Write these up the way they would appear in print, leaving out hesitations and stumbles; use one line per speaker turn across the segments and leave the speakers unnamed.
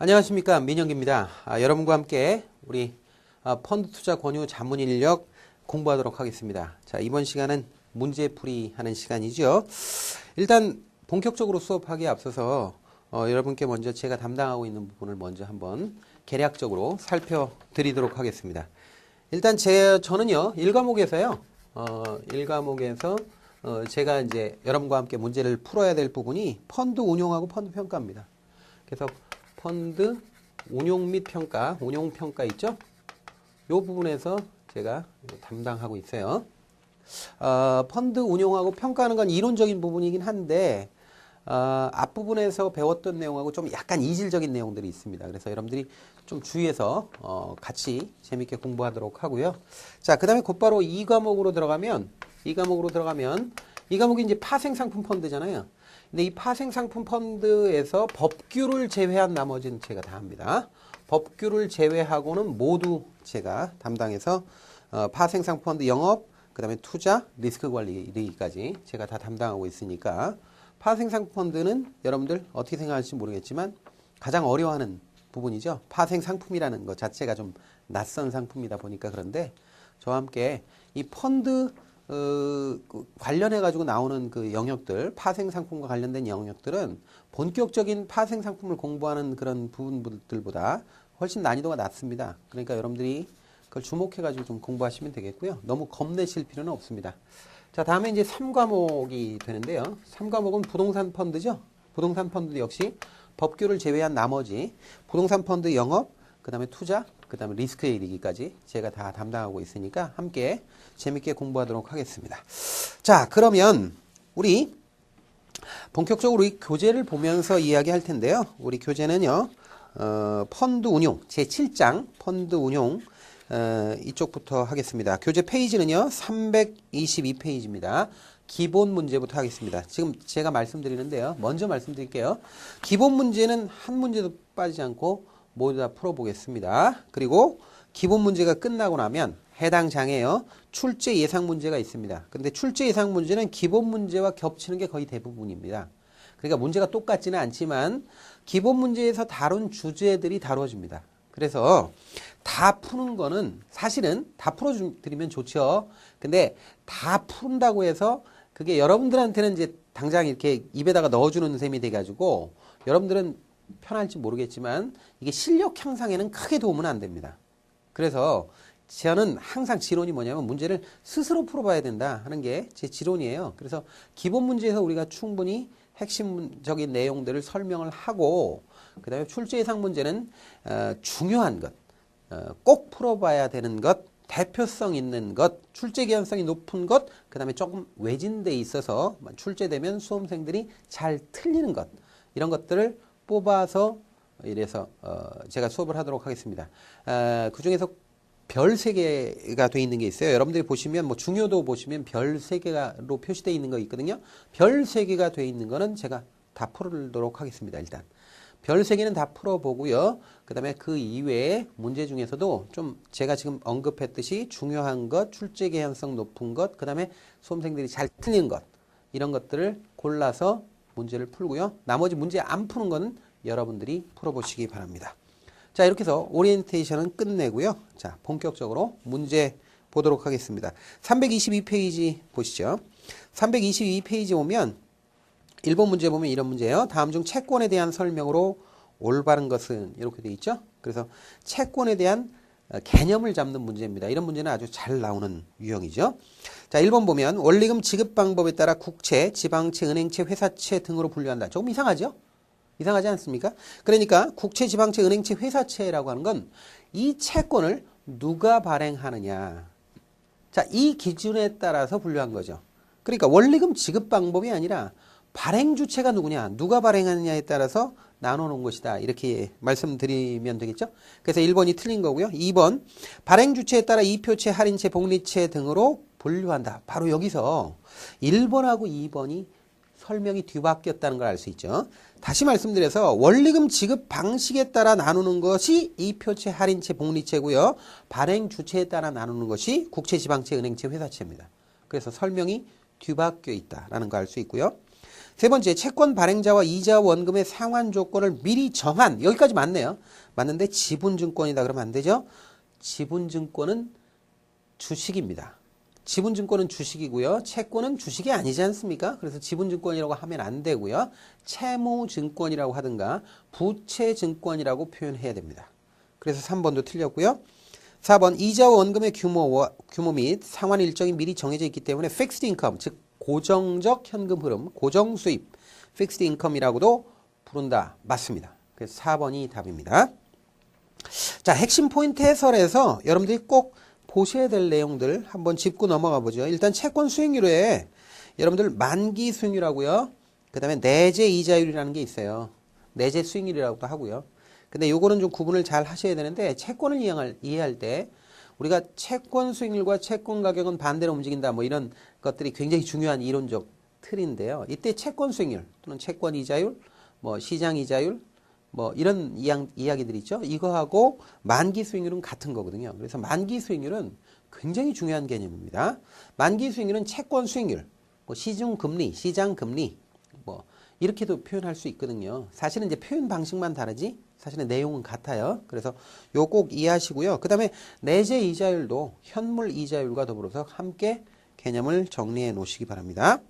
안녕하십니까, 민영기입니다. 여러분과 함께 우리 펀드 투자 권유 자문 인력 공부하도록 하겠습니다. 자, 이번 시간은 문제풀이 하는 시간이죠. 일단 본격적으로 수업하기에 앞서서 여러분께 먼저 제가 담당하고 있는 부분을 먼저 한번 개략적으로 살펴드리도록 하겠습니다. 일단 저는요 1과목에서요 1과목에서 제가 이제 여러분과 함께 문제를 풀어야 될 부분이 펀드 운용하고 펀드 평가입니다. 그래서 펀드 운용 및 평가, 운용 평가 있죠? 이 부분에서 제가 담당하고 있어요. 펀드 운용하고 평가하는 건 이론적인 부분이긴 한데 앞부분에서 배웠던 내용하고 좀 약간 이질적인 내용들이 있습니다. 그래서 여러분들이 좀 주의해서 같이 재밌게 공부하도록 하고요. 자, 그 다음에 곧바로 2과목으로 들어가면 이 과목이 이제 파생상품 펀드잖아요. 근데 이 파생상품 펀드에서 법규를 제외한 나머지는 제가 다 합니다. 법규를 제외하고는 모두 제가 담당해서 파생상품 펀드 영업, 그 다음에 투자, 리스크 관리까지 제가 다 담당하고 있으니까 파생상품 펀드는 여러분들 어떻게 생각할지 모르겠지만 가장 어려워하는 부분이죠. 파생상품이라는 것 자체가 좀 낯선 상품이다 보니까 그런데 저와 함께 이 펀드 관련해가지고 나오는 그 영역들, 파생상품과 관련된 영역들은 본격적인 파생상품을 공부하는 그런 부분들보다 훨씬 난이도가 낮습니다. 그러니까 여러분들이 그걸 주목해가지고 좀 공부하시면 되겠고요. 너무 겁내실 필요는 없습니다. 자, 다음에 이제 3과목이 되는데요. 3과목은 부동산 펀드죠. 부동산 펀드 역시 법규를 제외한 나머지 부동산 펀드 영업, 그 다음에 투자, 그 다음에 리스크에 이르기까지 제가 다 담당하고 있으니까 함께 재밌게 공부하도록 하겠습니다. 자, 그러면 우리 본격적으로 이 교재를 보면서 이야기할 텐데요. 우리 교재는요, 펀드 운용 제7장 펀드 운용 이쪽부터 하겠습니다. 교재 페이지는요 322페이지입니다. 기본 문제부터 하겠습니다. 지금 제가 말씀드리는데요. 먼저 말씀드릴게요. 기본 문제는 한 문제도 빠지지 않고 모두 다 풀어보겠습니다. 그리고 기본 문제가 끝나고 나면 해당 장에요 출제 예상 문제가 있습니다. 근데 출제 예상 문제는 기본 문제와 겹치는 게 거의 대부분입니다. 그러니까 문제가 똑같지는 않지만 기본 문제에서 다룬 주제들이 다뤄집니다. 그래서 다 푸는 거는 사실은 다 풀어드리면 좋죠. 근데 다 푼다고 해서 그게 여러분들한테는 이제 당장 이렇게 입에다가 넣어주는 셈이 돼가지고 여러분들은 편할지 모르겠지만 이게 실력 향상에는 크게 도움은 안 됩니다. 그래서 저는 항상 지론이 뭐냐면 문제를 스스로 풀어봐야 된다 하는 게 제 지론이에요. 그래서 기본 문제에서 우리가 충분히 핵심적인 내용들을 설명을 하고 그 다음에 출제 예상 문제는 중요한 것, 꼭 풀어봐야 되는 것, 대표성 있는 것, 출제 개연성이 높은 것, 그 다음에 조금 외진돼 있어서 출제되면 수험생들이 잘 틀리는 것, 이런 것들을 뽑아서 이래서 제가 수업을 하도록 하겠습니다. 그 중에서 별 3개가 돼 있는 게 있어요. 여러분들이 보시면 뭐 중요도 보시면 별 3개로 표시되어 있는 거 있거든요. 별 3개가 돼 있는 거는 제가 다 풀도록 하겠습니다. 일단 별 3개는 다 풀어보고요. 그 다음에 그 이외의 문제 중에서도 좀 제가 지금 언급했듯이 중요한 것, 출제 개연성 높은 것, 그 다음에 수험생들이 잘 틀린 것, 이런 것들을 골라서 문제를 풀고요. 나머지 문제 안 푸는 거는 여러분들이 풀어보시기 바랍니다. 자, 이렇게 해서 오리엔테이션은 끝내고요. 자, 본격적으로 문제 보도록 하겠습니다. 322페이지 보시죠. 322페이지 오면 1번 문제 보면 이런 문제예요. 다음 중 채권에 대한 설명으로 올바른 것은 이렇게 돼 있죠. 그래서 채권에 대한 개념을 잡는 문제입니다. 이런 문제는 아주 잘 나오는 유형이죠. 자, 1번 보면 원리금 지급 방법에 따라 국채, 지방채, 은행채, 회사채 등으로 분류한다. 조금 이상하죠? 이상하지 않습니까? 그러니까 국채, 지방채, 은행채, 회사채라고 하는 건 이 채권을 누가 발행하느냐. 자, 이 기준에 따라서 분류한 거죠. 그러니까 원리금 지급 방법이 아니라 발행 주체가 누구냐, 누가 발행하느냐에 따라서 나눠놓은 것이다. 이렇게 말씀드리면 되겠죠. 그래서 1번이 틀린 거고요. 2번 발행 주체에 따라 이표채, 할인채, 복리채 등으로 분류한다. 바로 여기서 1번하고 2번이 설명이 뒤바뀌었다는 걸 알 수 있죠. 다시 말씀드려서 원리금 지급 방식에 따라 나누는 것이 이표채, 할인채, 복리채고요. 발행 주체에 따라 나누는 것이 국채, 지방채, 은행채, 회사채입니다. 그래서 설명이 뒤바뀌어 있다라는 걸 알 수 있고요. 세 번째, 채권 발행자와 이자 원금의 상환 조건을 미리 정한. 여기까지 맞네요. 맞는데 지분증권이다 그러면 안 되죠. 지분증권은 주식입니다. 지분증권은 주식이고요. 채권은 주식이 아니지 않습니까? 그래서 지분증권이라고 하면 안 되고요. 채무증권이라고 하든가 부채증권이라고 표현해야 됩니다. 그래서 3번도 틀렸고요. 4번, 이자와 원금의 규모 및 상환 일정이 미리 정해져 있기 때문에 fixed income, 즉 고정적 현금 흐름, 고정 수입, fixed income이라고도 부른다. 맞습니다. 그래서 4번이 답입니다. 자, 핵심 포인트 해설에서 여러분들이 꼭 보셔야 될 내용들 한번 짚고 넘어가 보죠. 일단 채권 수익률에 여러분들 만기 수익률하고요. 그 다음에 내재 이자율이라는 게 있어요. 내재 수익률이라고도 하고요. 근데 요거는 좀 구분을 잘 하셔야 되는데 채권을 이해할 때 우리가 채권 수익률과 채권 가격은 반대로 움직인다 뭐 이런 것들이 굉장히 중요한 이론적 틀인데요. 이때 채권 수익률 또는 채권 이자율, 뭐 시장 이자율 뭐 이런 이야기들이 있죠. 이거하고 만기 수익률은 같은 거거든요. 그래서 만기 수익률은 굉장히 중요한 개념입니다. 만기 수익률은 채권 수익률, 뭐 시중 금리, 시장 금리 뭐 이렇게도 표현할 수 있거든요. 사실은 이제 표현 방식만 다르지 사실은 내용은 같아요. 그래서 요 꼭 이해하시고요. 그 다음에 내재 이자율도 현물 이자율과 더불어서 함께 개념을 정리해 놓으시기 바랍니다.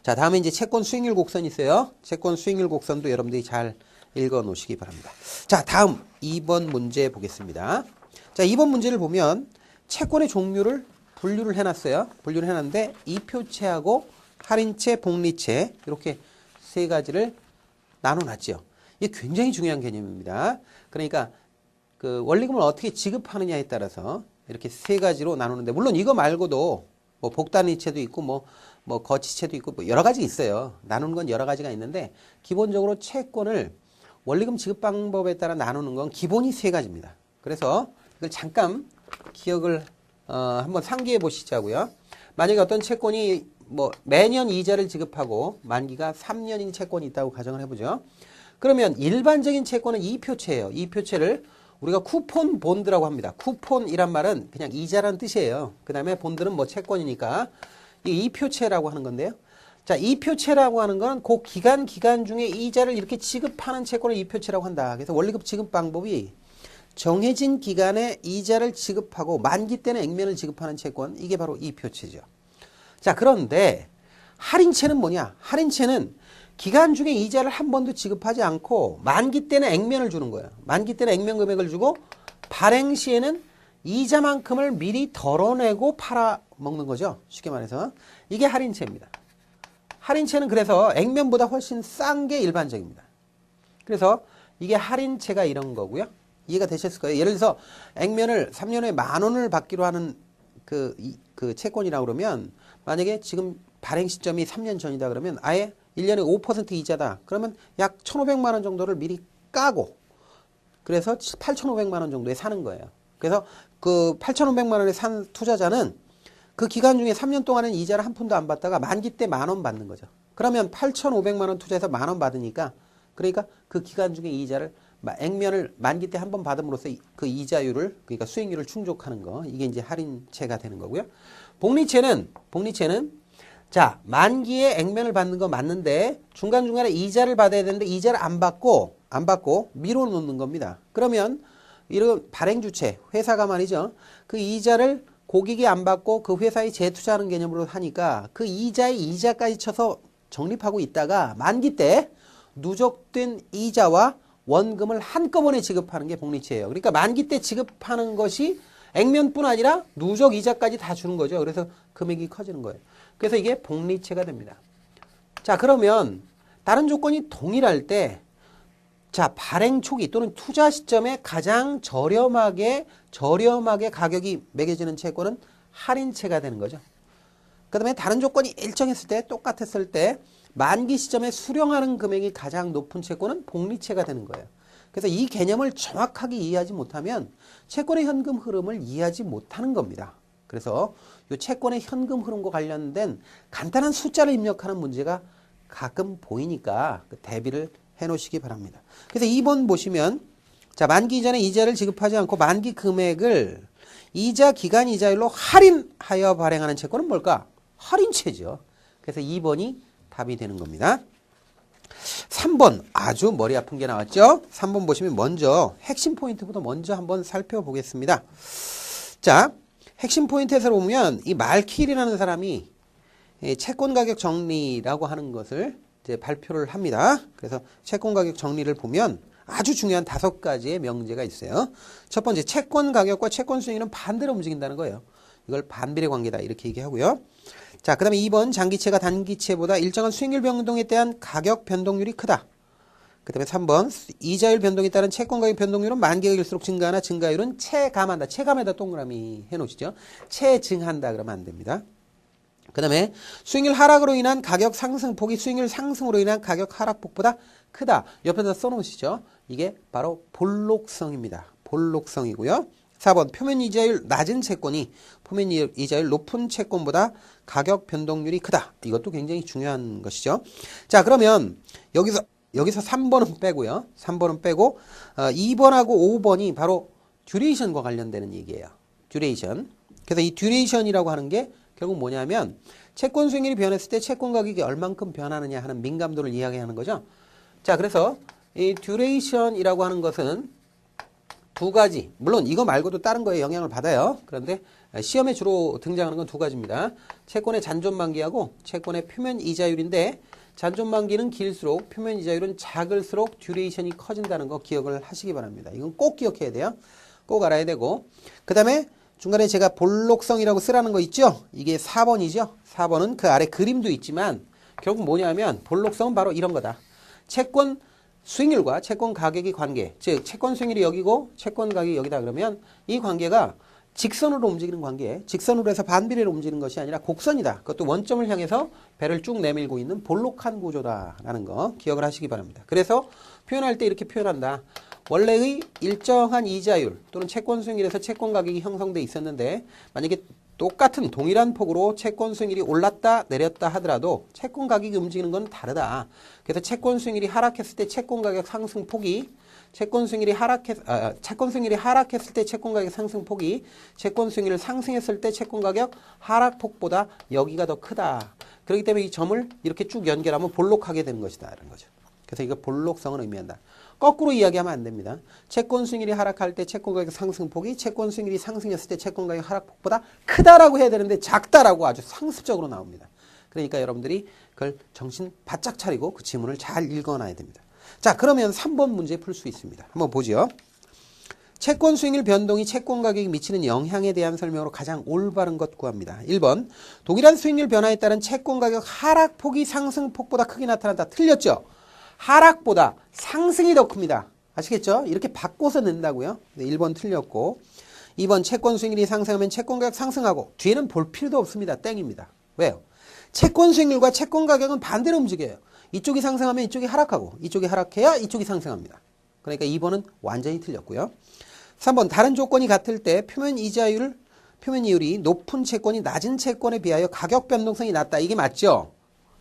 자, 다음에 이제 채권 수익률 곡선이 있어요. 채권 수익률 곡선도 여러분들이 잘 읽어 놓으시기 바랍니다. 자, 다음 2번 문제 보겠습니다. 자, 2번 문제를 보면 채권의 종류를 분류를 해놨어요. 분류를 해놨는데 이표채하고 할인채, 복리채 이렇게 세 가지를 나눠놨죠. 이게 굉장히 중요한 개념입니다. 그러니까 그 원리금을 어떻게 지급하느냐에 따라서 이렇게 세 가지로 나누는데 물론 이거 말고도 뭐 복단이체도 있고 뭐 거치채도 있고 뭐 여러 가지 있어요. 나누는 건 여러 가지가 있는데 기본적으로 채권을 원리금 지급 방법에 따라 나누는 건 기본이 세 가지입니다. 그래서 이걸 잠깐 기억을 한번 상기해 보시자고요. 만약에 어떤 채권이 뭐 매년 이자를 지급하고 만기가 3년인 채권이 있다고 가정을 해보죠. 그러면 일반적인 채권은 이표채예요. 이표채를 우리가 쿠폰 본드라고 합니다. 쿠폰이란 말은 그냥 이자라는 뜻이에요. 그 다음에 본드는 뭐 채권이니까 이 이표채라고 하는 건데요. 자, 이표채라고 하는 건 그 기간 중에 이자를 이렇게 지급하는 채권을 이표채라고 한다. 그래서 원리금 지급 방법이 정해진 기간에 이자를 지급하고 만기 때는 액면을 지급하는 채권, 이게 바로 이표채죠. 자, 그런데 할인채는 뭐냐? 할인채는 기간 중에 이자를 한 번도 지급하지 않고 만기 때는 액면을 주는 거예요. 만기 때는 액면 금액을 주고 발행 시에는 이자만큼을 미리 덜어내고 팔아먹는 거죠. 쉽게 말해서. 이게 할인채입니다. 할인채는 그래서 액면보다 훨씬 싼 게 일반적입니다. 그래서 이게 할인채가 이런 거고요. 이해가 되셨을 거예요. 예를 들어서 액면을 3년 후에 10,000원을 받기로 하는 그 채권이라고 그러면 만약에 지금 발행 시점이 3년 전이다 그러면 아예 1년에 5% 이자다. 그러면 약 1,500만 원 정도를 미리 까고 그래서 8,500만 원 정도에 사는 거예요. 그래서 그 8,500만 원에 산 투자자는 그 기간 중에 3년 동안은 이자를 한 푼도 안 받다가 만기 때 10,000원 받는 거죠. 그러면 8,500만 원 투자해서 10,000원 받으니까 그러니까 그 기간 중에 이자를 액면을 만기 때 한 번 받음으로써 그 이자율을 그러니까 수익률을 충족하는 거 이게 이제 할인채가 되는 거고요. 복리채는 자, 만기에 액면을 받는 거 맞는데 중간중간에 이자를 받아야 되는데 이자를 안 받고 미뤄놓는 겁니다. 그러면 이런 발행주체, 회사가 말이죠. 그 이자를 고객이 안 받고 그 회사에 재투자하는 개념으로 하니까 그 이자에 이자까지 쳐서 적립하고 있다가 만기 때 누적된 이자와 원금을 한꺼번에 지급하는 게 복리채예요. 그러니까 만기 때 지급하는 것이 액면뿐 아니라 누적 이자까지 다 주는 거죠. 그래서 금액이 커지는 거예요. 그래서 이게 복리채가 됩니다. 자, 그러면 다른 조건이 동일할 때 자, 발행 초기 또는 투자 시점에 가장 저렴하게 가격이 매겨지는 채권은 할인채가 되는 거죠. 그 다음에 다른 조건이 일정했을 때 똑같았을 때 만기 시점에 수령하는 금액이 가장 높은 채권은 복리채가 되는 거예요. 그래서 이 개념을 정확하게 이해하지 못하면 채권의 현금 흐름을 이해하지 못하는 겁니다. 그래서 이 채권의 현금 흐름과 관련된 간단한 숫자를 입력하는 문제가 가끔 보이니까 대비를 해 놓으시기 바랍니다. 그래서 2번 보시면 자, 만기 이전에 이자를 지급하지 않고 만기 금액을 이자 기간 이자율로 할인하여 발행하는 채권은 뭘까? 할인채죠. 그래서 2번이 답이 되는 겁니다. 3번 아주 머리 아픈 게 나왔죠? 3번 보시면 먼저 핵심 포인트부터 먼저 한번 살펴보겠습니다. 자, 핵심 포인트에서 보면 이 말킬이라는 사람이 채권 가격 정리라고 하는 것을 이제 발표를 합니다. 그래서 채권 가격 정리를 보면 아주 중요한 5가지의 명제가 있어요. 첫 번째, 채권 가격과 채권 수익률은 반대로 움직인다는 거예요. 이걸 반비례 관계다 이렇게 얘기하고요. 자, 그 다음에 2번, 장기채가 단기채보다 일정한 수익률 변동에 대한 가격 변동률이 크다. 그 다음에 3번, 이자율 변동에 따른 채권 가격 변동률은 만기가 길수록 증가하나 증가율은 체감한다. 체감에다 동그라미 해놓으시죠. 체증한다 그러면 안 됩니다. 그 다음에 수익률 하락으로 인한 가격 상승폭이 수익률 상승으로 인한 가격 하락폭보다 크다. 옆에다 써놓으시죠. 이게 바로 볼록성입니다. 볼록성이고요. 4번, 표면 이자율 낮은 채권이 표면 이자율 높은 채권보다 가격 변동률이 크다. 이것도 굉장히 중요한 것이죠. 자, 그러면 여기서 3번은 빼고요. 3번은 빼고 2번하고 5번이 바로 듀레이션과 관련되는 얘기예요. 듀레이션. 그래서 이 듀레이션이라고 하는 게 결국 뭐냐면 채권 수익률이 변했을 때 채권 가격이 얼만큼 변하느냐 하는 민감도를 이야기하는 거죠. 자, 그래서 이 듀레이션이라고 하는 것은 2가지, 물론 이거 말고도 다른 거에 영향을 받아요. 그런데 시험에 주로 등장하는 건 2가지입니다. 채권의 잔존만기하고 채권의 표면 이자율인데 잔존만기는 길수록 표면 이자율은 작을수록 듀레이션이 커진다는 거 기억을 하시기 바랍니다. 이건 꼭 기억해야 돼요. 꼭 알아야 되고, 그 다음에 중간에 제가 볼록성이라고 쓰라는 거 있죠? 이게 4번이죠? 4번은 그 아래 그림도 있지만 결국 뭐냐면 볼록성은 바로 이런 거다. 채권 수익률과 채권 가격의 관계, 즉 채권 수익률이 여기고 채권 가격이 여기다 그러면 이 관계가 직선으로 움직이는 관계, 직선으로 해서 반비례로 움직이는 것이 아니라 곡선이다. 그것도 원점을 향해서 배를 쭉 내밀고 있는 볼록한 구조다라는 거 기억을 하시기 바랍니다. 그래서 표현할 때 이렇게 표현한다. 원래의 일정한 이자율 또는 채권 수익률에서 채권 가격이 형성돼 있었는데 만약에 똑같은 동일한 폭으로 채권 수익률이 올랐다 내렸다 하더라도 채권 가격이 움직이는 건 다르다. 그래서 채권 수익률이 하락했을 때 채권 가격 상승 폭이 채권 수익률이 하락했을 때 채권 가격 상승 폭이 채권 수익률을 상승했을 때 채권 가격 하락 폭보다 여기가 더 크다. 그렇기 때문에 이 점을 이렇게 쭉 연결하면 볼록하게 되는 것이다. 이런 거죠. 그래서 이거 볼록성을 의미한다. 거꾸로 이야기하면 안 됩니다. 채권 수익률이 하락할 때 채권 가격 상승폭이 채권 수익률이 상승했을 때 채권 가격 하락폭보다 크다라고 해야 되는데 작다라고 아주 상습적으로 나옵니다. 그러니까 여러분들이 그걸 정신 바짝 차리고 그 지문을 잘 읽어놔야 됩니다. 자, 그러면 3번 문제 풀 수 있습니다. 한번 보죠. 채권 수익률 변동이 채권 가격에 미치는 영향에 대한 설명으로 가장 올바른 것 구합니다. 1번, 동일한 수익률 변화에 따른 채권 가격 하락폭이 상승폭보다 크게 나타난다. 틀렸죠? 하락보다 상승이 더 큽니다. 아시겠죠? 이렇게 바꿔서 낸다고요. 네, 1번 틀렸고 2번 채권 수익률이 상승하면 채권 가격 상승하고 뒤에는 볼 필요도 없습니다. 땡입니다. 왜요? 채권 수익률과 채권 가격은 반대로 움직여요. 이쪽이 상승하면 이쪽이 하락하고 이쪽이 하락해야 이쪽이 상승합니다. 그러니까 2번은 완전히 틀렸고요. 3번 다른 조건이 같을 때 표면 이율이 높은 채권이 낮은 채권에 비하여 가격 변동성이 낮다. 이게 맞죠?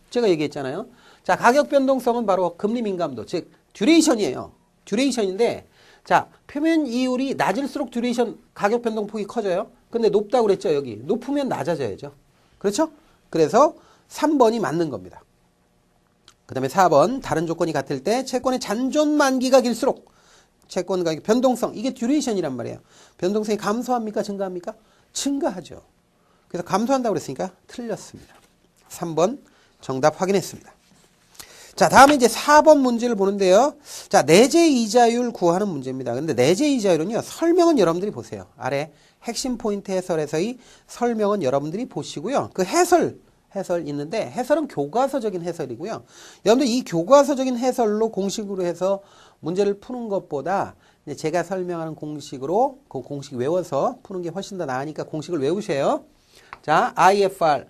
제가 얘기했잖아요. 자, 가격 변동성은 바로 금리 민감도, 즉 듀레이션이에요. 듀레이션인데 자, 표면 이율이 낮을수록 듀레이션 가격 변동폭이 커져요. 근데 높다고 그랬죠, 여기. 높으면 낮아져야죠. 그렇죠? 그래서 3번이 맞는 겁니다. 그 다음에 4번 다른 조건이 같을 때 채권의 잔존 만기가 길수록 채권 가격 변동성, 이게 듀레이션이란 말이에요. 변동성이 감소합니까? 증가합니까? 증가하죠. 그래서 감소한다고 그랬으니까 틀렸습니다. 3번 정답 확인했습니다. 자, 다음에 이제 4번 문제를 보는데요. 자, 내재 이자율 구하는 문제입니다. 근데 내재 이자율은요, 설명은 여러분들이 보세요. 아래 핵심 포인트 해설에서의 설명은 여러분들이 보시고요. 그 해설 있는데 해설은 교과서적인 해설이고요. 여러분들 이 교과서적인 해설로 공식으로 해서 문제를 푸는 것보다 제가 설명하는 공식으로 그 공식 외워서 푸는 게 훨씬 더 나으니까 공식을 외우세요. 자, IFR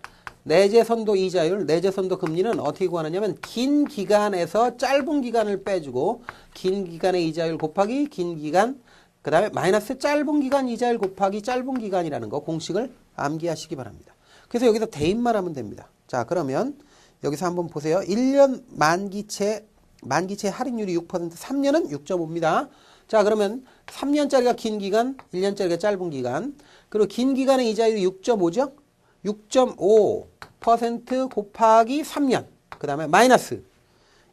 내재선도 이자율, 내재선도 금리는 어떻게 구하느냐면 긴 기간에서 짧은 기간을 빼주고 긴 기간의 이자율 곱하기 긴 기간, 그 다음에 마이너스 짧은 기간 이자율 곱하기 짧은 기간이라는 거 공식을 암기하시기 바랍니다. 그래서 여기서 대입만 하면 됩니다. 자, 그러면 여기서 한번 보세요. 1년 만기채 할인율이 6%, 3년은 6.5입니다. 자, 그러면 3년짜리가 긴 기간, 1년짜리가 짧은 기간, 그리고 긴 기간의 이자율이 6.5죠? 6.5% 곱하기 3년. 그 다음에 마이너스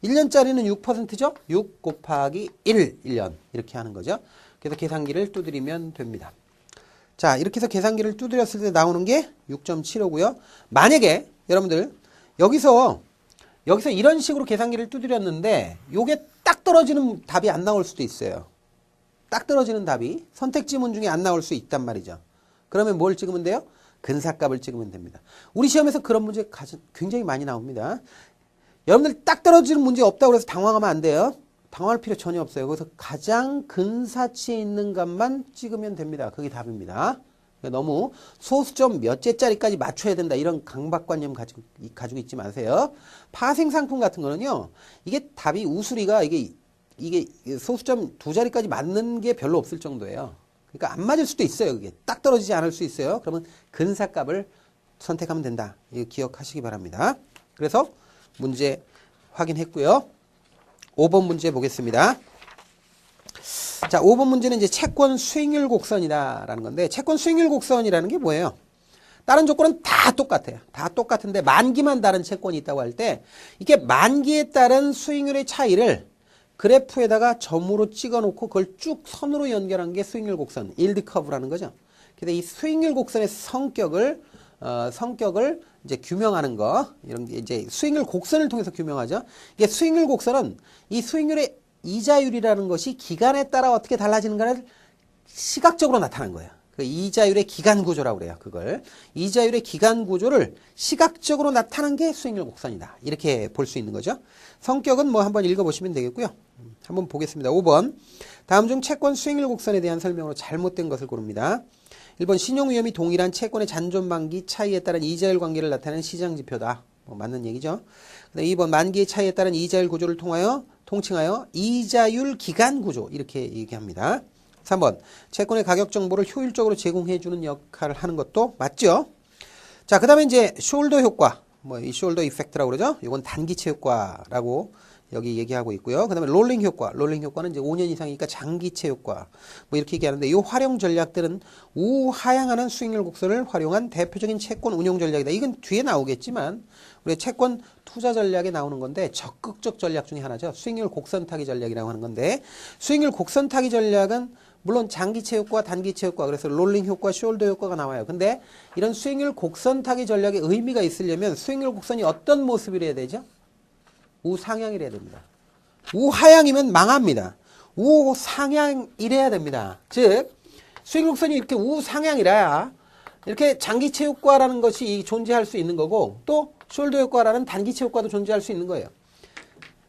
1년짜리는 6%죠? 6 곱하기 1년 이렇게 하는 거죠. 그래서 계산기를 두드리면 됩니다. 자, 이렇게 해서 계산기를 두드렸을 때 나오는 게 6.75고요. 만약에 여러분들 여기서 이런 식으로 계산기를 두드렸는데 요게 딱 떨어지는 답이 안 나올 수도 있어요. 딱 떨어지는 답이 선택 지문 중에 안 나올 수 있단 말이죠. 그러면 뭘 찍으면 돼요? 근사값을 찍으면 됩니다. 우리 시험에서 그런 문제 굉장히 많이 나옵니다. 여러분들 딱 떨어지는 문제 없다고 해서 당황하면 안 돼요. 당황할 필요 전혀 없어요. 그래서 가장 근사치에 있는 값만 찍으면 됩니다. 그게 답입니다. 너무 소수점 몇째짜리까지 맞춰야 된다 이런 강박관념 가지고 있지 마세요. 파생상품 같은 거는요. 이게 답이 우수리가 이게 소수점 두 자리까지 맞는 게 별로 없을 정도예요. 그러니까 안 맞을 수도 있어요. 그게 딱 떨어지지 않을 수 있어요. 그러면 근사값을 선택하면 된다. 이거 기억하시기 바랍니다. 그래서 문제 확인했고요. 5번 문제 보겠습니다. 자, 5번 문제는 이제 채권 수익률 곡선이다라는 건데, 채권 수익률 곡선이라는 게 뭐예요? 다른 조건은 다 똑같아요. 다 똑같은데 만기만 다른 채권이 있다고 할 때 이게 만기에 따른 수익률의 차이를 그래프에다가 점으로 찍어놓고 그걸 쭉 선으로 연결한 게 수익률 곡선, 일드 커브라는 거죠. 근데 이 수익률 곡선의 성격을 이제 규명하는 거, 이런 게 이제 수익률 곡선을 통해서 규명하죠. 이게 수익률 곡선은 이 수익률의 이자율이라는 것이 기간에 따라 어떻게 달라지는가를 시각적으로 나타난 거예요. 그 이자율의 기간 구조라고 그래요. 그걸 이자율의 기간 구조를 시각적으로 나타난 게 수익률 곡선이다. 이렇게 볼 수 있는 거죠. 성격은 뭐 한번 읽어보시면 되겠고요. 한번 보겠습니다. 5번. 다음 중 채권 수익률 곡선에 대한 설명으로 잘못된 것을 고릅니다. 1번 신용 위험이 동일한 채권의 잔존 만기 차이에 따른 이자율 관계를 나타내는 시장 지표다. 뭐 맞는 얘기죠. 2번 만기의 차이에 따른 이자율 구조를 통칭하여 이자율 기간 구조 이렇게 얘기합니다. 3번 채권의 가격 정보를 효율적으로 제공해주는 역할을 하는 것도 맞죠. 자, 그 다음에 이제 숄더 효과, 뭐 이 숄더 이펙트라고 그러죠. 이건 단기체 효과라고 여기 얘기하고 있고요. 그 다음에 롤링 효과는 이제 5년 이상이니까 장기체 효과 뭐 이렇게 얘기하는데 이 활용 전략들은 우하향하는 수익률 곡선을 활용한 대표적인 채권 운용 전략이다. 이건 뒤에 나오겠지만 우리 채권 투자 전략에 나오는 건데 적극적 전략 중에 하나죠. 수익률 곡선 타기 전략이라고 하는 건데 수익률 곡선 타기 전략은 물론 장기체 효과, 단기체 효과, 그래서 롤링 효과, 숄더 효과가 나와요. 근데 이런 수익률 곡선 타기 전략의 의미가 있으려면 수익률 곡선이 어떤 모습이래야 되죠? 우상향이래야 됩니다. 우하향이면 망합니다. 우상향이래야 됩니다. 즉 수익률 곡선이 이렇게 우상향이라야 이렇게 장기체 효과라는 것이 존재할 수 있는 거고 또 숄더 효과라는 단기체 효과도 존재할 수 있는 거예요.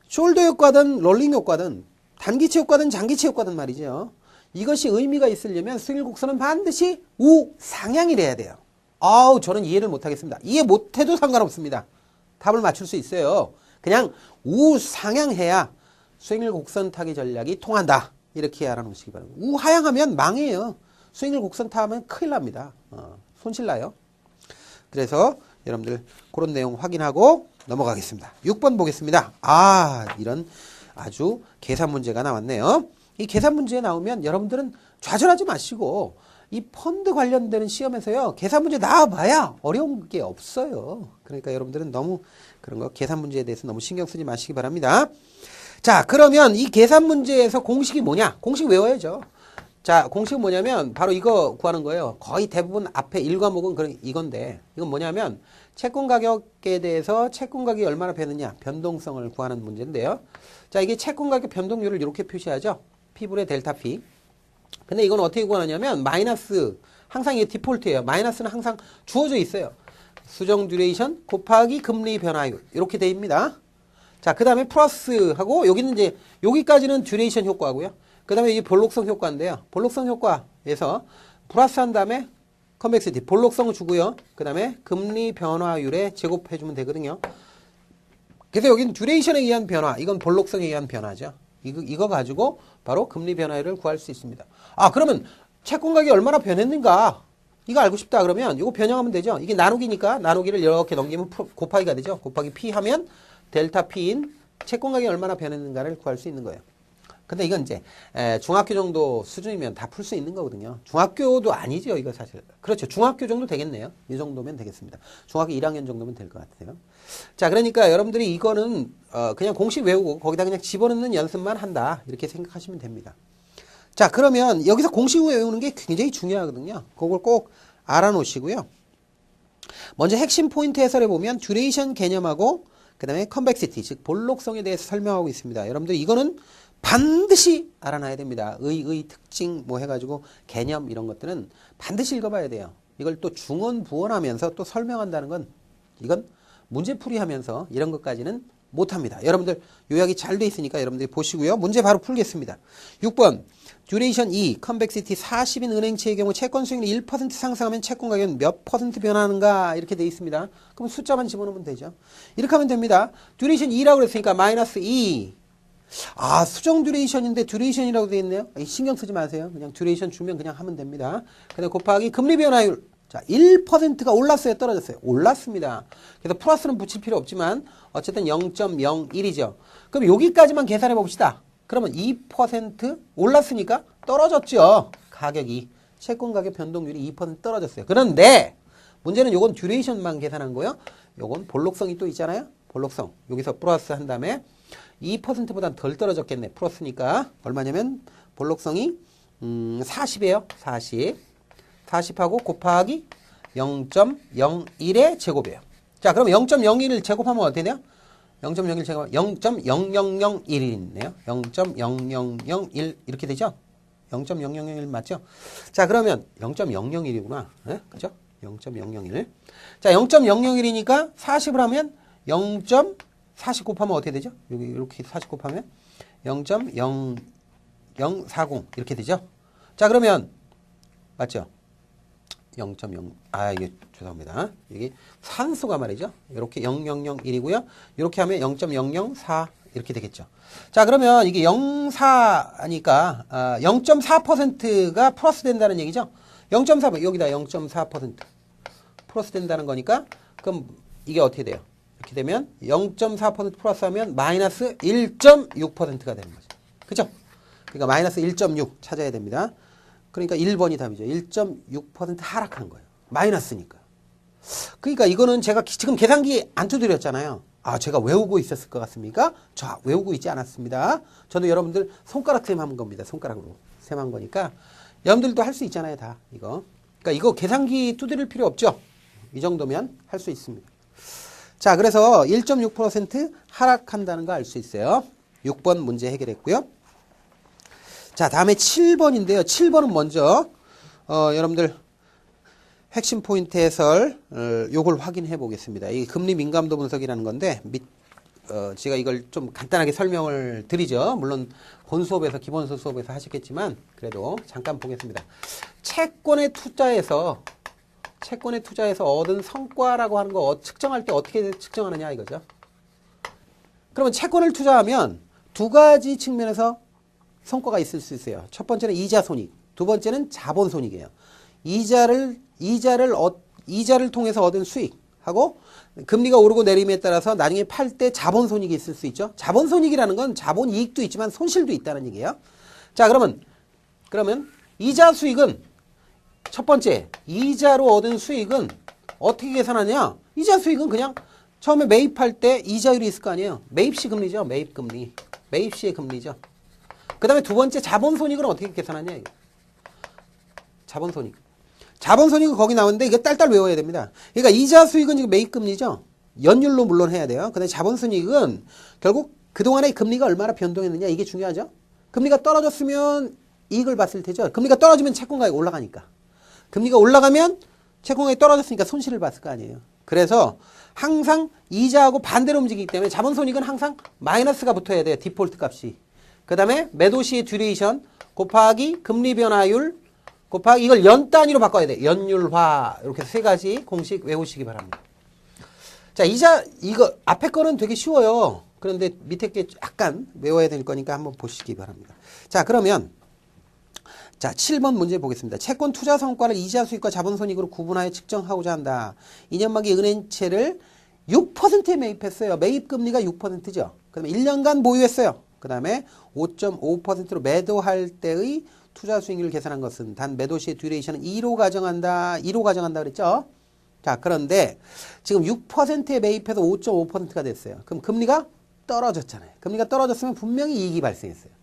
숄더 효과든 롤링 효과든 단기체 효과든 장기체 효과든 말이죠. 이것이 의미가 있으려면 수익률 곡선은 반드시 우상향이래야 돼요. 아우 저는 이해를 못하겠습니다. 이해 못해도 상관없습니다. 답을 맞출 수 있어요. 그냥 우상향해야 수익률 곡선 타기 전략이 통한다. 이렇게 알아놓으시기 바랍니다. 우하향하면 망해요. 수익률 곡선 타면 큰일 납니다. 손실 나요. 그래서 여러분들 그런 내용 확인하고 넘어가겠습니다. 6번 보겠습니다. 이런 아주 계산 문제가 나왔네요. 이 계산 문제에 나오면 여러분들은 좌절하지 마시고 이 펀드 관련되는 시험에서요. 계산 문제 나와봐야 어려운 게 없어요. 그러니까 여러분들은 너무 그런 거 계산 문제에 대해서 너무 신경 쓰지 마시기 바랍니다. 자, 그러면 이 계산 문제에서 공식이 뭐냐? 공식 외워야죠. 자, 공식은 뭐냐면 바로 이거 구하는 거예요. 거의 대부분 앞에 1과목은 이건데 이건 뭐냐면 채권 가격에 대해서 채권 가격이 얼마나 변느냐 변동성을 구하는 문제인데요. 자, 이게 채권 가격 변동률을 이렇게 표시하죠. P분의 델타 P. 근데 이건 어떻게 구하느냐면 마이너스 항상 이게 디폴트예요. 마이너스는 항상 주어져 있어요. 수정 듀레이션 곱하기 금리 변화율 이렇게 돼입니다. 자, 그 다음에 플러스하고 여기는 이제 여기까지는 듀레이션 효과고요. 그 다음에 이게 볼록성 효과인데요. 볼록성 효과에서 플러스한 다음에 컨벡시티 볼록성을 주고요. 그 다음에 금리 변화율에 제곱해주면 되거든요. 그래서 여기는 듀레이션에 의한 변화, 이건 볼록성에 의한 변화죠. 이거 가지고 바로 금리 변화율을 구할 수 있습니다. 그러면 채권 가격이 얼마나 변했는가? 이거 알고 싶다 그러면 이거 변형하면 되죠. 이게 나누기니까 나누기를 이렇게 넘기면 곱하기가 되죠. 곱하기 P 하면 델타 P인 채권 가격이 얼마나 변했는가를 구할 수 있는 거예요. 근데 이건 이제 중학교 정도 수준이면 다 풀 수 있는 거거든요. 중학교도 아니죠, 이거 사실. 그렇죠. 중학교 정도 되겠네요. 이 정도면 되겠습니다. 중학교 1학년 정도면 될 것 같아요. 자, 그러니까 여러분들이 이거는 그냥 공식 외우고 거기다 그냥 집어넣는 연습만 한다. 이렇게 생각하시면 됩니다. 자, 그러면 여기서 공식 외우는 게 굉장히 중요하거든요. 그걸 꼭 알아놓으시고요. 먼저 핵심 포인트 해설에 보면 듀레이션 개념하고 그 다음에 컨벡시티, 즉 볼록성에 대해서 설명하고 있습니다. 여러분들 이거는 반드시 알아놔야 됩니다. 특징 뭐 해가지고 개념 이런 것들은 반드시 읽어봐야 돼요. 이걸 또 중언 부언하면서 또 설명한다는 건 이건 문제풀이 하면서 이런 것까지는 못합니다. 여러분들 요약이 잘 돼 있으니까 여러분들이 보시고요. 문제 바로 풀겠습니다. 6번 듀레이션 2, 컨벡시티 40인 은행채의 경우 채권 수익률이 1% 상승하면 채권 가격은 몇 퍼센트 변하는가 이렇게 돼 있습니다. 그럼 숫자만 집어넣으면 되죠. 이렇게 하면 됩니다. 듀레이션 2라고 그랬으니까 마이너스 2. 아, 수정 듀레이션인데 듀레이션이라고 되어 있네요. 신경 쓰지 마세요. 그냥 듀레이션 주면 그냥 하면 됩니다. 그다음에 곱하기 금리 변화율. 자, 1%가 올랐어요, 떨어졌어요? 올랐습니다. 그래서 플러스는 붙일 필요 없지만 어쨌든 0.01이죠. 그럼 여기까지만 계산해 봅시다. 그러면 2% 올랐으니까 떨어졌죠. 가격이. 채권 가격 변동률이 2% 떨어졌어요. 그런데 문제는 요건 듀레이션만 계산한 거예요. 요건 볼록성이 또 있잖아요. 볼록성. 여기서 플러스 한 다음에 2%보다 덜 떨어졌겠네. 플러스니까 얼마냐면 볼록성이 40이에요. 40. 40하고 곱하기 0.01의 제곱이에요. 자, 그럼 0.01을 제곱하면 어떻게 돼요? 0.01 제곱 0.0001이네요. 0.0001 이렇게 되죠? 0.0001 맞죠? 자, 그러면 0.001이구나. 네? 그죠? 0.001. 자, 0.001이니까 40을 하면 0.40 곱하면 어떻게 되죠? 여기 이렇게 40 곱하면 0.0040 이렇게 되죠? 자, 그러면 맞죠? 0.0 이게 죄송합니다. 여기 산수가 말이죠. 이렇게 0.001이고요. 이렇게 하면 0.004 이렇게 되겠죠. 자, 그러면 이게 0.4니까 0.4%가 플러스 된다는 얘기죠. 0.4 여기다 0.4% 플러스 된다는 거니까 그럼 이게 어떻게 돼요? 이렇게 되면 0.4% 플러스하면 마이너스 1.6%가 되는 거죠. 그죠? 그러니까 마이너스 1.6 찾아야 됩니다. 그러니까 1번이 답이죠. 1.6% 하락한 거예요. 마이너스니까. 그러니까 이거는 제가 지금 계산기 안 두드렸잖아요. 아, 제가 외우고 있었을 것 같습니까? 저 외우고 있지 않았습니다. 저도 여러분들 손가락 셈 한 겁니다. 손가락으로 셈 한 거니까 여러분들도 할 수 있잖아요, 다 이거. 그러니까 이거 계산기 두드릴 필요 없죠. 이 정도면 할 수 있습니다. 자, 그래서 1.6% 하락한다는 거 알 수 있어요. 6번 문제 해결했고요. 자, 다음에 7번인데요. 7번은 먼저 여러분들 핵심 포인트 해설 요걸 확인해 보겠습니다. 이 금리 민감도 분석이라는 건데 제가 이걸 좀 간단하게 설명을 드리죠. 물론 본 수업에서 기본서 수업에서 하셨겠지만 그래도 잠깐 보겠습니다. 채권에 투자해서 얻은 성과라고 하는 거 측정할 때 어떻게 측정하느냐 이거죠. 그러면 채권을 투자하면 두 가지 측면에서 성과가 있을 수 있어요. 첫 번째는 이자 손익, 두 번째는 자본 손익이에요. 이자를 통해서 얻은 수익하고 금리가 오르고 내림에 따라서 나중에 팔 때 자본 손익이 있을 수 있죠. 자본 손익이라는 건 자본 이익도 있지만 손실도 있다는 얘기예요. 자, 그러면 이자 수익은 첫 번째 이자로 얻은 수익은 어떻게 계산하냐? 이자 수익은 그냥 처음에 매입할 때 이자율이 있을 거 아니에요. 매입시 금리죠. 매입 금리. 매입시의 금리죠. 그 다음에 두 번째 자본 손익은 어떻게 계산하냐 이거. 자본 손익. 자본 손익은 거기 나오는데 이거 딸딸 외워야 됩니다. 그러니까 이자 수익은 지금 매입 금리죠. 연율로 물론 해야 돼요. 근데 자본 손익은 결국 그동안의 금리가 얼마나 변동했느냐 이게 중요하죠. 금리가 떨어졌으면 이익을 봤을 테죠. 금리가 떨어지면 채권 가격이 올라가니까. 금리가 올라가면 채권 가격이 떨어졌으니까 손실을 봤을 거 아니에요. 그래서 항상 이자하고 반대로 움직이기 때문에 자본 손익은 항상 마이너스가 붙어야 돼요. 디폴트 값이. 그 다음에 매도 시의 듀레이션 곱하기 금리 변화율 곱하기 이걸 연 단위로 바꿔야 돼. 연율화 이렇게 세 가지 공식 외우시기 바랍니다. 자, 이자 이거 앞에 거는 되게 쉬워요. 그런데 밑에 게 약간 외워야 될 거니까 한번 보시기 바랍니다. 자, 그러면 자 7번 문제 보겠습니다. 채권 투자 성과를 이자 수익과 자본 손익으로 구분하여 측정하고자 한다. 2년 만기 은행채를 6%에 매입했어요. 매입 금리가 6%죠. 그러면 1년간 보유했어요. 그 다음에 5.5%로 매도할 때의 투자 수익률을 계산한 것은 단 매도 시의 듀레이션은 2로 가정한다. 2로 가정한다 그랬죠? 자, 그런데 지금 6%에 매입해서 5.5%가 됐어요. 그럼 금리가 떨어졌잖아요. 금리가 떨어졌으면 분명히 이익이 발생했어요.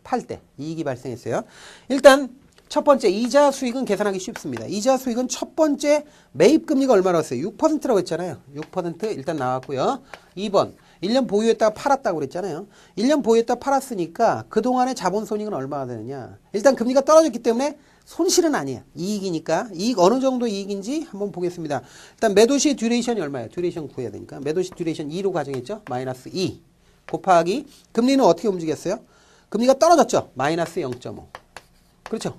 팔 때 이익이 발생했어요. 일단 첫 번째 이자 수익은 계산하기 쉽습니다. 이자 수익은 첫 번째 매입 금리가 얼마라고 했어요? 6%라고 했잖아요. 6% 일단 나왔고요. 2번 1년 보유했다가 팔았다고 그랬잖아요. 1년 보유했다가 팔았으니까 그동안의 자본 손익은 얼마가 되느냐. 일단 금리가 떨어졌기 때문에 손실은 아니에요. 이익이니까. 이익 어느 정도 이익인지 한번 보겠습니다. 일단 매도시 듀레이션이 얼마예요? 듀레이션 구해야 되니까. 매도시 듀레이션 2로 가정했죠? 마이너스 2 곱하기 금리는 어떻게 움직였어요? 금리가 떨어졌죠? 마이너스 0.5. 그렇죠?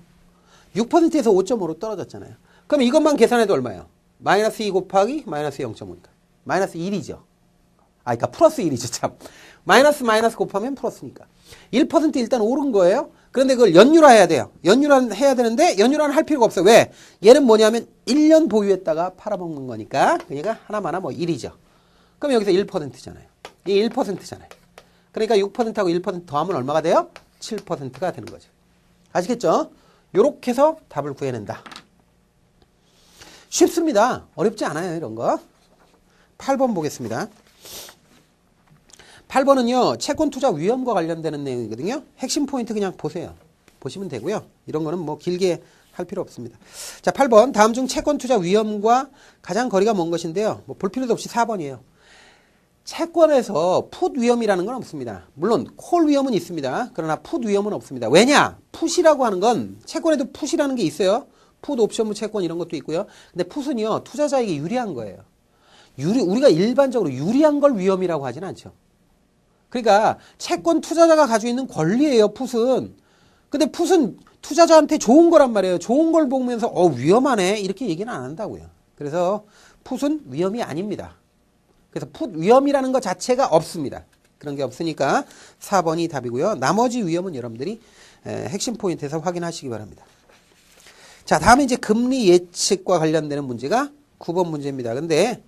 6%에서 5.5로 떨어졌잖아요. 그럼 이것만 계산해도 얼마예요? 마이너스 2 곱하기 마이너스 0.5니까. 마이너스 1이죠. 아, 그러니까 플러스 1이죠, 참. 마이너스 곱하면 플러스니까. 1% 일단 오른 거예요. 그런데 그걸 연율화 해야 돼요. 연율화 해야 되는데 연율화는 할 필요가 없어요. 왜? 얘는 뭐냐면 1년 보유했다가 팔아먹는 거니까 그러니까 하나마나 뭐 1이죠. 그럼 여기서 1%잖아요. 이게 1%잖아요. 그러니까 6%하고 1% 더하면 얼마가 돼요? 7%가 되는 거죠. 아시겠죠? 요렇게 해서 답을 구해낸다. 쉽습니다. 어렵지 않아요, 이런 거. 8번 보겠습니다. 8번은요, 채권 투자 위험과 관련되는 내용이거든요. 핵심 포인트 그냥 보세요. 보시면 되고요. 이런 거는 뭐 길게 할 필요 없습니다. 자, 8번. 다음 중 채권 투자 위험과 가장 거리가 먼 것인데요. 뭐 볼 필요도 없이 4번이에요. 채권에서 풋 위험이라는 건 없습니다. 물론 콜 위험은 있습니다. 그러나 풋 위험은 없습니다. 왜냐? 풋이라고 하는 건 채권에도 풋이라는 게 있어요. 풋 옵션부 채권 이런 것도 있고요. 근데 풋은요, 투자자에게 유리한 거예요. 우리가 일반적으로 유리한 걸 위험이라고 하진 않죠. 그러니까 채권 투자자가 가지고 있는 권리예요, 풋은. 근데 풋은 투자자한테 좋은 거란 말이에요. 좋은 걸 보면서 위험하네 이렇게 얘기는 안 한다고요. 그래서 풋은 위험이 아닙니다. 그래서 풋 위험이라는 것 자체가 없습니다. 그런 게 없으니까 4번이 답이고요. 나머지 위험은 여러분들이 핵심 포인트에서 확인하시기 바랍니다. 자, 다음에 이제 금리 예측과 관련되는 문제가 9번 문제입니다. 근데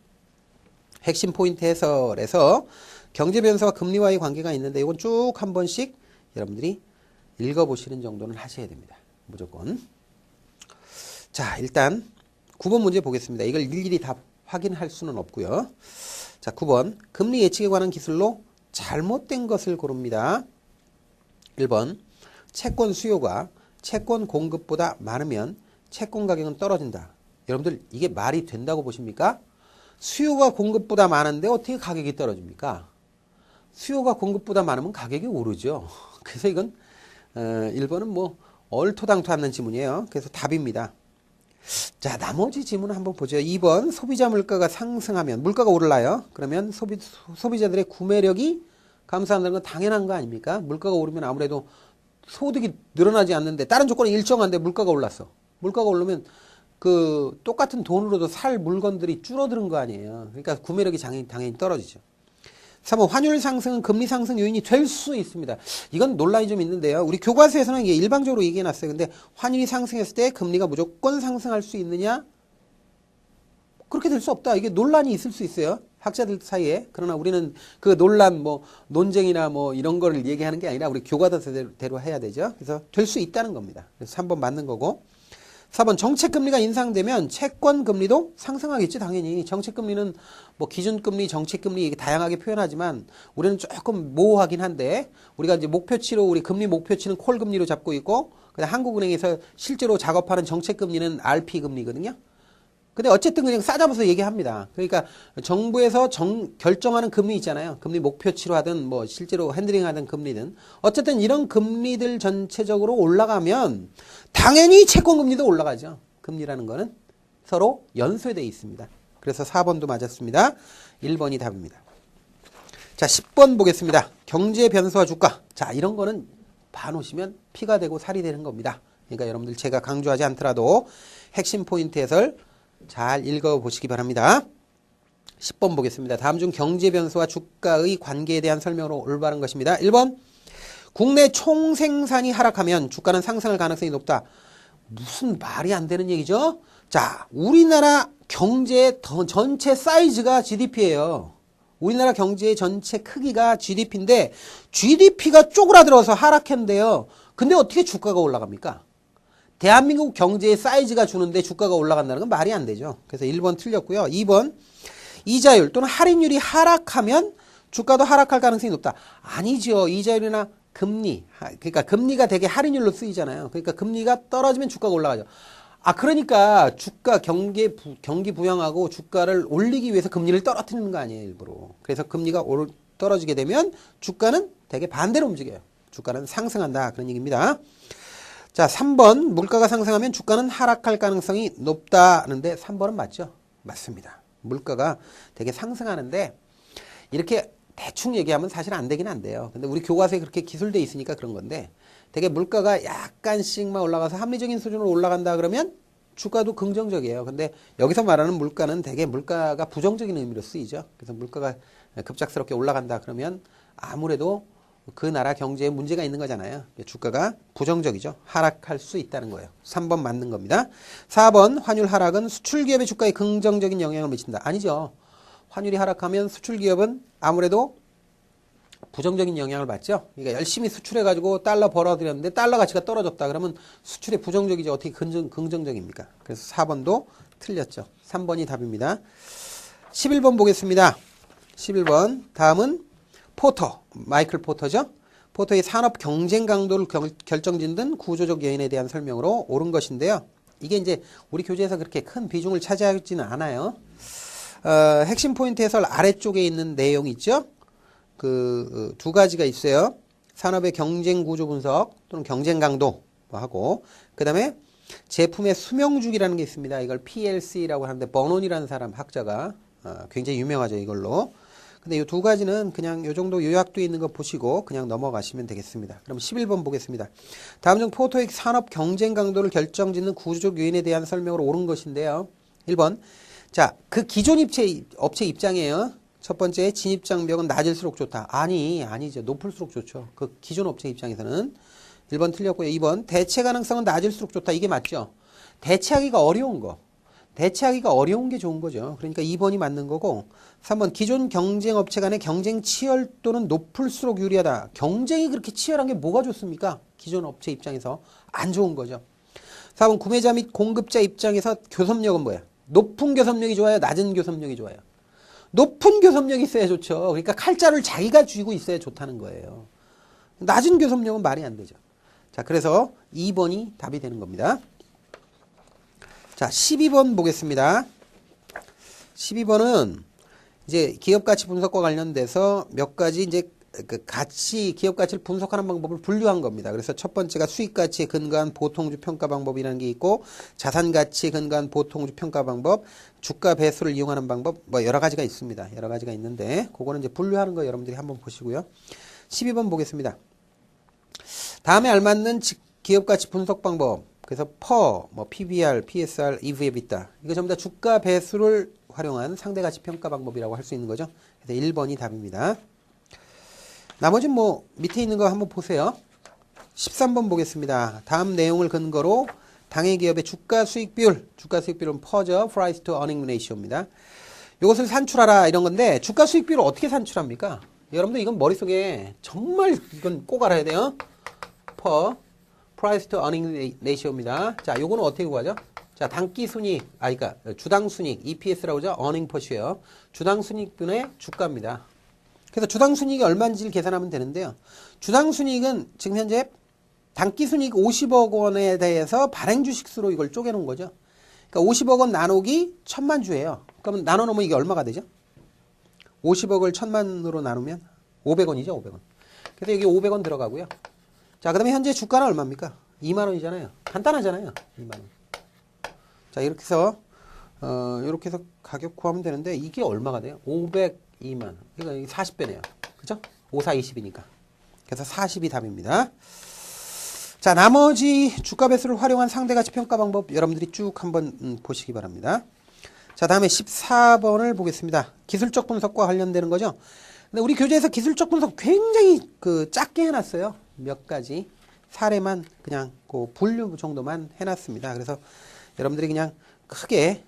핵심 포인트 해설에서 경제 변수와 금리와의 관계가 있는데 이건 쭉 한 번씩 여러분들이 읽어보시는 정도는 하셔야 됩니다. 무조건. 자, 일단 9번 문제 보겠습니다. 이걸 일일이 다 확인할 수는 없고요. 자, 9번. 금리 예측에 관한 기술로 잘못된 것을 고릅니다. 1번. 채권 수요가 채권 공급보다 많으면 채권 가격은 떨어진다. 여러분들 이게 말이 된다고 보십니까? 수요가 공급보다 많은데 어떻게 가격이 떨어집니까? 수요가 공급보다 많으면 가격이 오르죠. 그래서 이건 1번은 뭐 얼토당토 않는 지문이에요. 그래서 답입니다. 자, 나머지 지문을 한번 보죠. 2번 소비자 물가가 상승하면 물가가 오르나요? 그러면 소비자들의 구매력이 감소한다는 건 당연한 거 아닙니까? 물가가 오르면 아무래도 소득이 늘어나지 않는데 다른 조건이 일정한데 물가가 올랐어. 물가가 오르면 그 똑같은 돈으로도 살 물건들이 줄어드는 거 아니에요. 그러니까 구매력이 당연히 떨어지죠. 3번 환율 상승은 금리 상승 요인이 될 수 있습니다. 이건 논란이 좀 있는데요. 우리 교과서에서는 이게 일방적으로 얘기해놨어요. 근데 환율이 상승했을 때 금리가 무조건 상승할 수 있느냐? 그렇게 될 수 없다. 이게 논란이 있을 수 있어요. 학자들 사이에. 그러나 우리는 그 논란, 뭐 논쟁이나 뭐 이런 거를 얘기하는 게 아니라 우리 교과서대로 해야 되죠. 그래서 될 수 있다는 겁니다. 그래서 3번 맞는 거고. 4번 정책금리가 인상되면 채권금리도 상승하겠지 당연히. 정책금리는 뭐 기준금리, 정책금리 이게 다양하게 표현하지만 우리는 조금 모호하긴 한데 우리가 이제 목표치로 우리 금리 목표치는 콜금리로 잡고 있고 그다음 한국은행에서 실제로 작업하는 정책금리는 RP금리거든요. 근데 어쨌든 그냥 싸잡아서 얘기합니다. 그러니까 정부에서 결정하는 금리 있잖아요. 금리 목표치로 하든 뭐 실제로 핸들링하든 금리든 어쨌든 이런 금리들 전체적으로 올라가면 당연히 채권금리도 올라가죠. 금리라는 거는 서로 연쇄되어 있습니다. 그래서 4번도 맞았습니다. 1번이 답입니다. 자, 10번 보겠습니다. 경제 변수와 주가. 자, 이런 거는 봐놓으시면 피가 되고 살이 되는 겁니다. 그러니까 여러분들 제가 강조하지 않더라도 핵심 포인트 해설 잘 읽어보시기 바랍니다. 10번 보겠습니다. 다음 중 경제 변수와 주가의 관계에 대한 설명으로 올바른 것입니다. 1번 국내 총생산이 하락하면 주가는 상승할 가능성이 높다. 무슨 말이 안 되는 얘기죠? 자, 우리나라 경제의 전체 사이즈가 GDP예요. 우리나라 경제의 전체 크기가 GDP인데 GDP가 쪼그라들어서 하락했는데요. 근데 어떻게 주가가 올라갑니까? 대한민국 경제의 사이즈가 주는데 주가가 올라간다는 건 말이 안 되죠. 그래서 1번 틀렸고요. 2번 이자율 또는 할인율이 하락하면 주가도 하락할 가능성이 높다. 아니죠. 이자율이나 금리, 그러니까 금리가 되게 할인율로 쓰이잖아요. 그러니까 금리가 떨어지면 주가가 올라가죠. 그러니까 주가 경기 부양하고 주가를 올리기 위해서 금리를 떨어뜨리는 거 아니에요, 일부러. 그래서 금리가 떨어지게 되면 주가는 되게 반대로 움직여요. 주가는 상승한다. 그런 얘기입니다. 자, 3번 물가가 상승하면 주가는 하락할 가능성이 높다는데 3번은 맞죠? 맞습니다. 물가가 되게 상승하는데 이렇게 대충 얘기하면 사실 안 되긴 안 돼요. 근데 우리 교과서에 그렇게 기술돼 있으니까 그런 건데 되게 물가가 약간씩만 올라가서 합리적인 수준으로 올라간다 그러면 주가도 긍정적이에요. 근데 여기서 말하는 물가는 되게 물가가 부정적인 의미로 쓰이죠. 그래서 물가가 급작스럽게 올라간다 그러면 아무래도 그 나라 경제에 문제가 있는 거잖아요. 주가가 부정적이죠. 하락할 수 있다는 거예요. 3번 맞는 겁니다. 4번 환율 하락은 수출 기업의 주가에 긍정적인 영향을 미친다. 아니죠. 환율이 하락하면 수출 기업은 아무래도 부정적인 영향을 받죠. 그러니까 열심히 수출해가지고 달러 벌어들였는데 달러 가치가 떨어졌다. 그러면 수출에 부정적이지 어떻게 긍정적입니까? 그래서 4번도 틀렸죠. 3번이 답입니다. 11번 보겠습니다. 11번 다음은 포터, 마이클 포터죠. 포터의 산업 경쟁 강도를 결정짓는 구조적 요인에 대한 설명으로 옳은 것인데요. 이게 이제 우리 교재에서 그렇게 큰 비중을 차지하지는 않아요. 핵심 포인트 해설 아래쪽에 있는 내용 있죠. 그 두 가지가 있어요. 산업의 경쟁 구조 분석 또는 경쟁 강도 하고 그 다음에 제품의 수명주기라는 게 있습니다. 이걸 PLC라고 하는데 버논이라는 사람 학자가 굉장히 유명하죠. 이걸로. 근데 이 두 가지는 그냥 이 정도 요약되어 있는 거 보시고 그냥 넘어가시면 되겠습니다. 그럼 11번 보겠습니다. 다음 중 포토의 산업 경쟁 강도를 결정짓는 구조적 요인에 대한 설명으로 옳은 것인데요. 1번. 자, 그 기존 업체 입장이에요. 첫 번째, 진입장벽은 낮을수록 좋다. 아니죠. 높을수록 좋죠. 그 기존 업체 입장에서는. 1번 틀렸고요. 2번, 대체 가능성은 낮을수록 좋다. 이게 맞죠? 대체하기가 어려운 거. 대체하기가 어려운 게 좋은 거죠. 그러니까 2번이 맞는 거고 3번 기존 경쟁 업체 간의 경쟁 치열도는 높을수록 유리하다. 경쟁이 그렇게 치열한 게 뭐가 좋습니까? 기존 업체 입장에서 안 좋은 거죠. 4번 구매자 및 공급자 입장에서 교섭력은 뭐야? 높은 교섭력이 좋아요? 낮은 교섭력이 좋아요? 높은 교섭력이 있어야 좋죠. 그러니까 칼자루를 자기가 쥐고 있어야 좋다는 거예요. 낮은 교섭력은 말이 안 되죠. 자, 그래서 2번이 답이 되는 겁니다. 자, 12번 보겠습니다. 12번은 이제 기업 가치 분석과 관련돼서 몇 가지 이제 그 기업 가치를 분석하는 방법을 분류한 겁니다. 그래서 첫 번째가 수익 가치에 근거한 보통주 평가 방법이라는 게 있고 자산 가치에 근거한 보통주 평가 방법, 주가 배수를 이용하는 방법 뭐 여러 가지가 있습니다. 여러 가지가 있는데 그거는 이제 분류하는 거 여러분들이 한번 보시고요. 12번 보겠습니다. 다음에 알맞는 기업 가치 분석 방법. 그래서 뭐 PBR, PSR, EV/EBITDA 이거 전부 다 주가 배수를 활용한 상대 가치 평가 방법이라고 할 수 있는 거죠. 그래서 1번이 답입니다. 나머지는 뭐 밑에 있는 거 한번 보세요. 13번 보겠습니다. 다음 내용을 근거로 당해 기업의 주가 수익 비율은 퍼저 price to earning ratio입니다. 이것을 산출하라 이런 건데 주가 수익 비율을 어떻게 산출합니까? 여러분들 이건 머릿속에 정말 이건 꼭 알아야 돼요. price to earning ratio입니다. 자, 요거는 어떻게 구하죠? 자, 단기 순이익, 그러니까 주당 순이익, EPS라고 하죠. earning per share. 주당 순이익분의 주가입니다. 그래서 주당 순이익이 얼마인지를 계산하면 되는데요. 주당 순이익은 지금 현재 단기 순이익 50억 원에 대해서 발행 주식수로 이걸 쪼개 놓은 거죠. 그러니까 50억 원 나누기 1000만 주예요. 그러면 나눠 놓으면 이게 얼마가 되죠? 50억을 1000만으로 나누면 500원이죠, 500원. 그래서 여기 500원 들어가고요. 자, 그다음에 현재 주가는 얼마입니까? 2만 원이잖아요. 간단하잖아요. 2만 원. 자, 이렇게 해서 가격 구하면 되는데 이게 얼마가 돼요? 502만 원. 그러니까 40배네요. 그죠? 5, 4, 20이니까. 그래서 40이 답입니다. 자, 나머지 주가 배수를 활용한 상대가치 평가 방법 여러분들이 쭉 한번 보시기 바랍니다. 자, 다음에 14번을 보겠습니다. 기술적 분석과 관련되는 거죠. 근데 우리 교재에서 기술적 분석 굉장히 작게 해놨어요. 몇 가지 사례만 그냥 그 분류 정도만 해놨습니다. 그래서 여러분들이 그냥 크게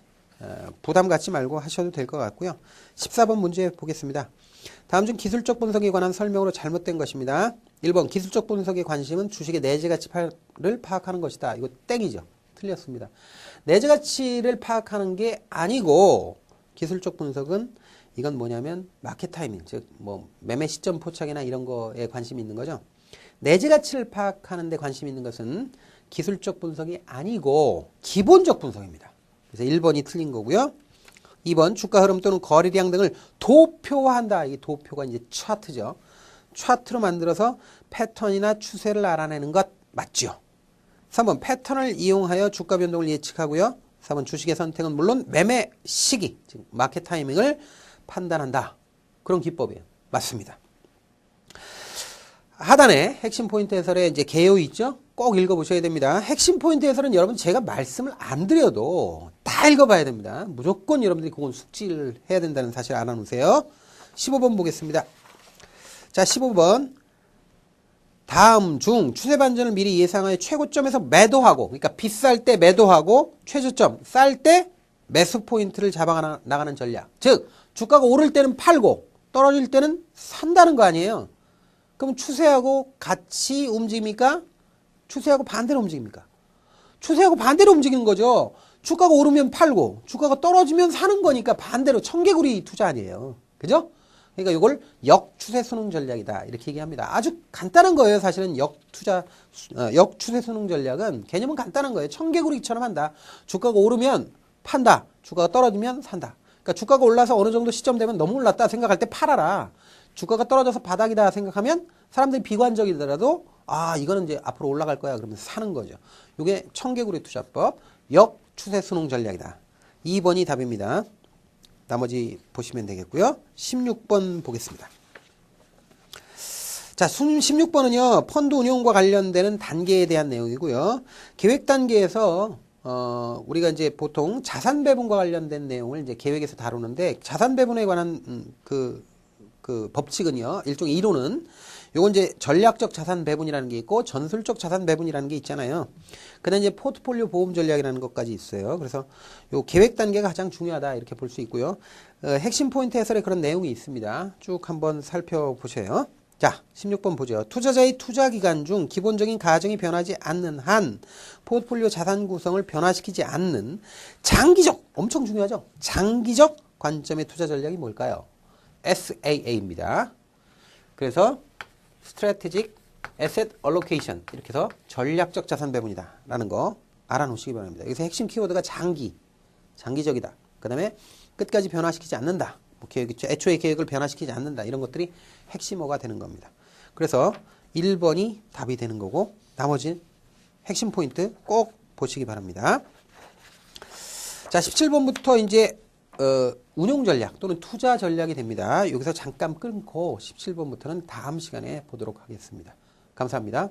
부담 갖지 말고 하셔도 될 것 같고요. 14번 문제 보겠습니다. 다음 중 기술적 분석에 관한 설명으로 잘못된 것입니다. 1번 기술적 분석의 관심은 주식의 내재 가치를 파악하는 것이다. 이거 땡이죠. 틀렸습니다. 내재 가치를 파악하는 게 아니고 기술적 분석은 이건 뭐냐면 마켓 타이밍, 즉 뭐 매매 시점 포착이나 이런 거에 관심이 있는 거죠. 내재 가치를 파악하는 데 관심이 있는 것은 기술적 분석이 아니고 기본적 분석입니다. 그래서 1번이 틀린 거고요. 2번 주가 흐름 또는 거래량 등을 도표화한다. 이 도표가 이제 차트죠. 차트로 만들어서 패턴이나 추세를 알아내는 것 맞죠. 3번 패턴을 이용하여 주가 변동을 예측하고요. 4번 주식의 선택은 물론 매매 시기, 즉 마켓 타이밍을 판단한다. 그런 기법이에요. 맞습니다. 하단에 핵심 포인트 해설에 이제 개요 있죠? 꼭 읽어보셔야 됩니다. 핵심 포인트 해설은 여러분 제가 말씀을 안 드려도 다 읽어봐야 됩니다. 무조건 여러분들이 그건 숙지를 해야 된다는 사실 알아놓으세요. 15번 보겠습니다. 자, 15번. 다음 중 추세 반전을 미리 예상하여 최고점에서 매도하고, 그러니까 비쌀 때 매도하고 최저점, 쌀 때 매수 포인트를 잡아 나가는 전략. 즉, 주가가 오를 때는 팔고 떨어질 때는 산다는 거 아니에요. 그럼 추세하고 같이 움직입니까? 추세하고 반대로 움직입니까? 추세하고 반대로 움직이는 거죠. 주가가 오르면 팔고 주가가 떨어지면 사는 거니까 반대로 청개구리 투자 아니에요. 그죠? 그러니까 이걸 역추세 순응 전략이다. 이렇게 얘기합니다. 아주 간단한 거예요. 사실은 역추세 순응 전략은 개념은 간단한 거예요. 청개구리처럼 한다. 주가가 오르면 판다. 주가가 떨어지면 산다. 그러니까 주가가 올라서 어느 정도 시점 되면 너무 올랐다 생각할 때 팔아라. 주가가 떨어져서 바닥이다 생각하면 사람들이 비관적이더라도 아 이거는 이제 앞으로 올라갈 거야 그러면서 사는 거죠. 이게 청개구리 투자법 역추세 순응 전략이다. 2번이 답입니다. 나머지 보시면 되겠고요. 16번 보겠습니다. 자, 16번은요. 펀드 운용과 관련되는 단계에 대한 내용이고요. 계획 단계에서 우리가 이제 보통 자산 배분과 관련된 내용을 이제 계획에서 다루는데 자산 배분에 관한 그 법칙은요. 일종의 이론은 요건 이제 전략적 자산 배분이라는 게 있고 전술적 자산 배분이라는 게 있잖아요. 그다음 이제 포트폴리오 보험 전략이라는 것까지 있어요. 그래서 요 계획 단계가 가장 중요하다 이렇게 볼 수 있고요. 핵심 포인트 해설에 그런 내용이 있습니다. 쭉 한번 살펴보세요. 자, 16번 보죠. 투자자의 투자 기간 중 기본적인 가정이 변하지 않는 한 포트폴리오 자산 구성을 변화시키지 않는 장기적, 엄청 중요하죠. 장기적 관점의 투자 전략이 뭘까요? SAA입니다. 그래서 Strategic Asset Allocation 이렇게 해서 전략적 자산 배분이다 라는 거 알아놓으시기 바랍니다. 여기서 핵심 키워드가 장기적이다. 그 다음에 끝까지 변화시키지 않는다. 뭐 애초의 계획을 변화시키지 않는다. 이런 것들이 핵심어가 되는 겁니다. 그래서 1번이 답이 되는 거고 나머지 핵심 포인트 꼭 보시기 바랍니다. 자, 17번부터 이제 운용 전략 또는 투자 전략이 됩니다. 여기서 잠깐 끊고 17번부터는 다음 시간에 보도록 하겠습니다. 감사합니다.